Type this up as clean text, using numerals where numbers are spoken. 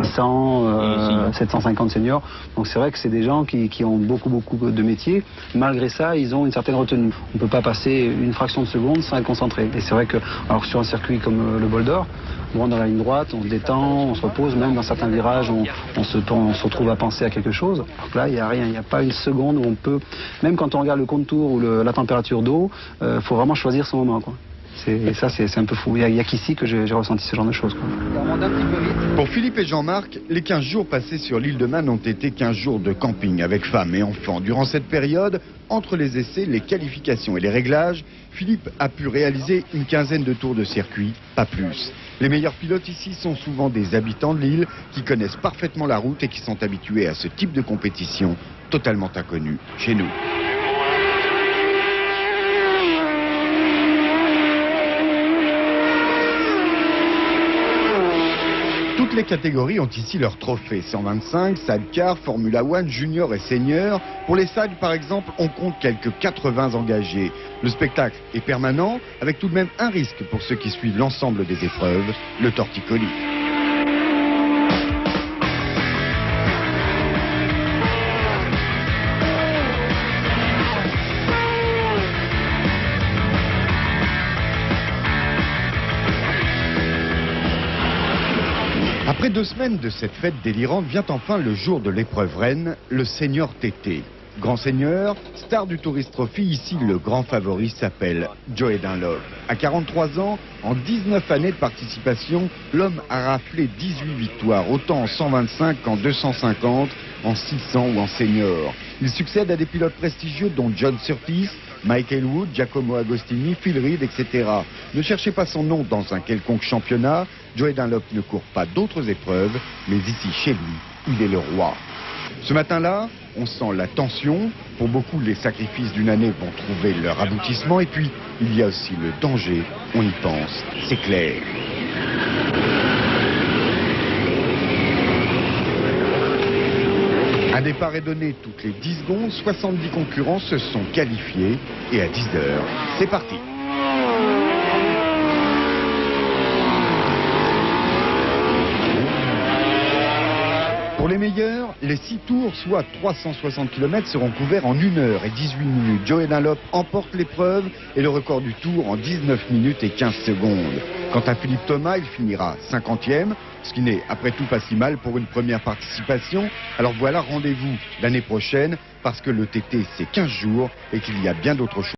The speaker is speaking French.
500, 750 seniors. Donc c'est vrai que c'est des gens qui ont beaucoup de métiers. Malgré ça, ils ont une certaine retenue. On ne peut pas passer une fraction de seconde sans être concentré. Et c'est vrai que, alors sur un circuit comme le Bol d'Or, on rentre dans la ligne droite, on se détend, on se repose, même dans certains virages, on se retrouve à penser à quelque chose. Donc là, il n'y a rien, il n'y a pas une seconde où on peut, même quand on regarde le contour ou la température d'eau, faut vraiment choisir son moment, quoi. C'est un peu fou. Il n'y a qu'ici que j'ai ressenti ce genre de choses, quoi. Pour Philippe et Jean-Marc, les 15 jours passés sur l'île de Man ont été 15 jours de camping avec femmes et enfants. Durant cette période, entre les essais, les qualifications et les réglages, Philippe a pu réaliser une quinzaine de tours de circuit, pas plus. Les meilleurs pilotes ici sont souvent des habitants de l'île qui connaissent parfaitement la route et qui sont habitués à ce type de compétition totalement inconnue chez nous. Toutes les catégories ont ici leur trophée. 125, sidecar, Formula One, junior et senior. Pour les sides, par exemple, on compte quelques 80 engagés. Le spectacle est permanent, avec tout de même un risque pour ceux qui suivent l'ensemble des épreuves, le torticolis. Après 2 semaines de cette fête délirante, vient enfin le jour de l'épreuve reine, le Senior TT. Grand seigneur, star du Tourist Trophy, ici le grand favori s'appelle Joey Dunlop. À 43 ans, en 19 années de participation, l'homme a raflé 18 victoires, autant en 125 qu'en 250, en 600 ou en senior. Il succède à des pilotes prestigieux dont John Surtees, Michael Wood, Giacomo Agostini, Phil Reed, etc. Ne cherchez pas son nom dans un quelconque championnat. Joey Dunlop ne court pas d'autres épreuves, mais ici, chez lui, il est le roi. Ce matin-là, on sent la tension. Pour beaucoup, les sacrifices d'une année vont trouver leur aboutissement. Et puis, il y a aussi le danger. On y pense, c'est clair. Un départ est donné toutes les 10 secondes. 70 concurrents se sont qualifiés. Et à 10 heures, c'est parti. Pour les meilleurs, les 6 tours, soit 360 km, seront couverts en 1 heure et 18 minutes. Joey Dunlop emporte l'épreuve et le record du tour en 19 minutes et 15 secondes. Quant à Philippe Thomas, il finira 50e, ce qui n'est après tout pas si mal pour une première participation. Alors voilà, rendez-vous l'année prochaine, parce que le TT c'est 15 jours et qu'il y a bien d'autres choses.